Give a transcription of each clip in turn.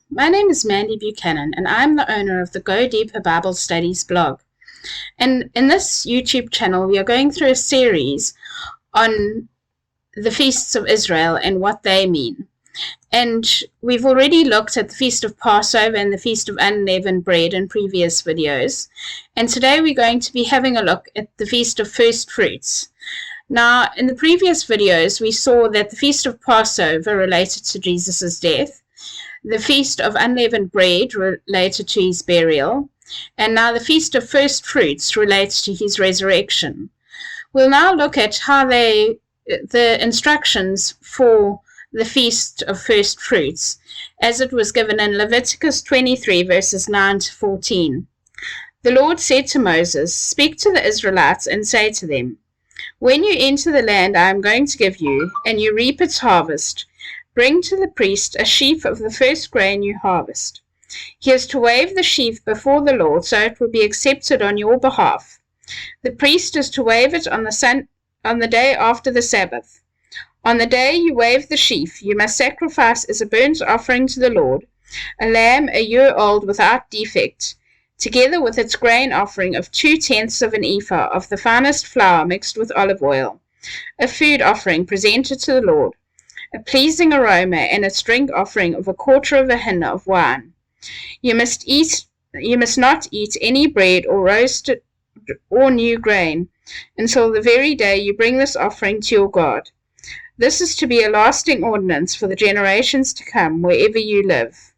My name is Mandy Buchanan, and I'm the owner of the Go Deeper Bible Studies blog. And in this YouTube channel, we are going through a series on the feasts of Israel and what they mean. And we've already looked at the Feast of Passover and the Feast of Unleavened Bread in previous videos. And today we're going to be having a look at the Feast of First Fruits. Now, in the previous videos, we saw that the Feast of Passover related to Jesus' death, the Feast of Unleavened Bread related to his burial, and now the Feast of First Fruits relates to his resurrection. We'll now look at how the instructions for the Feast of First Fruits, as it was given in Leviticus 23, verses 9 to 14. The Lord said to Moses, "Speak to the Israelites and say to them, when you enter the land I am going to give you, and you reap its harvest, bring to the priest a sheaf of the first grain you harvest. He is to wave the sheaf before the Lord, so it will be accepted on your behalf. The priest is to wave it on the day after the Sabbath. On the day you wave the sheaf, you must sacrifice as a burnt offering to the Lord a lamb a year old without defect, together with its grain offering of 2/10 of an ephah of the finest flour mixed with olive oil, a food offering presented to the Lord, a pleasing aroma, and its drink offering of 1/4 of a hin of wine. You must not eat any bread or roasted or new grain until the very day you bring this offering to your God. This is to be a lasting ordinance for the generations to come wherever you live."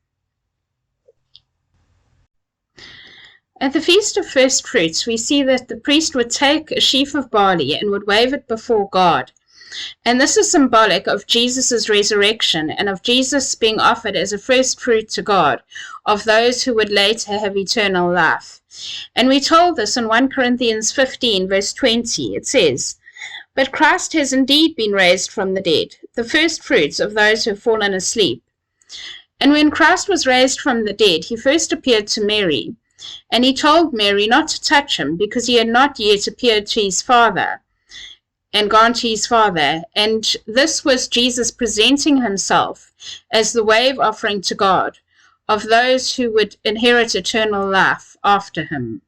At the Feast of First Fruits, we see that the priest would take a sheaf of barley and would wave it before God. And this is symbolic of Jesus' resurrection and of Jesus being offered as a first fruit to God of those who would later have eternal life. And we're told this in 1 Corinthians 15, verse 20. It says, "But Christ has indeed been raised from the dead, the first fruits of those who have fallen asleep." And when Christ was raised from the dead, he first appeared to Mary. And he told Mary not to touch him because he had not yet appeared to his Father and gone to his Father. And this was Jesus presenting himself as the wave offering to God of those who would inherit eternal life after him.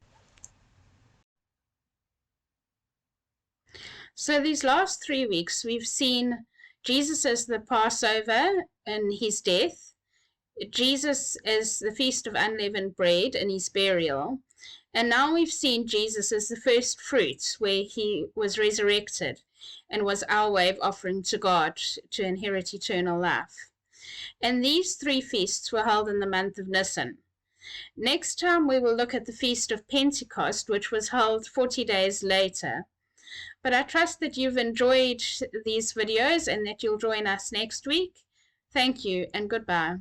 So these last 3 weeks, we've seen Jesus as the Passover and his death, Jesus as the Feast of Unleavened Bread and his burial, and now we've seen Jesus as the first fruits, where he was resurrected and was our wave offering to God to inherit eternal life. And these 3 feasts were held in the month of Nisan. Next time we will look at the Feast of Pentecost, which was held 40 days later. But I trust that you've enjoyed these videos and that you'll join us next week. Thank you and goodbye.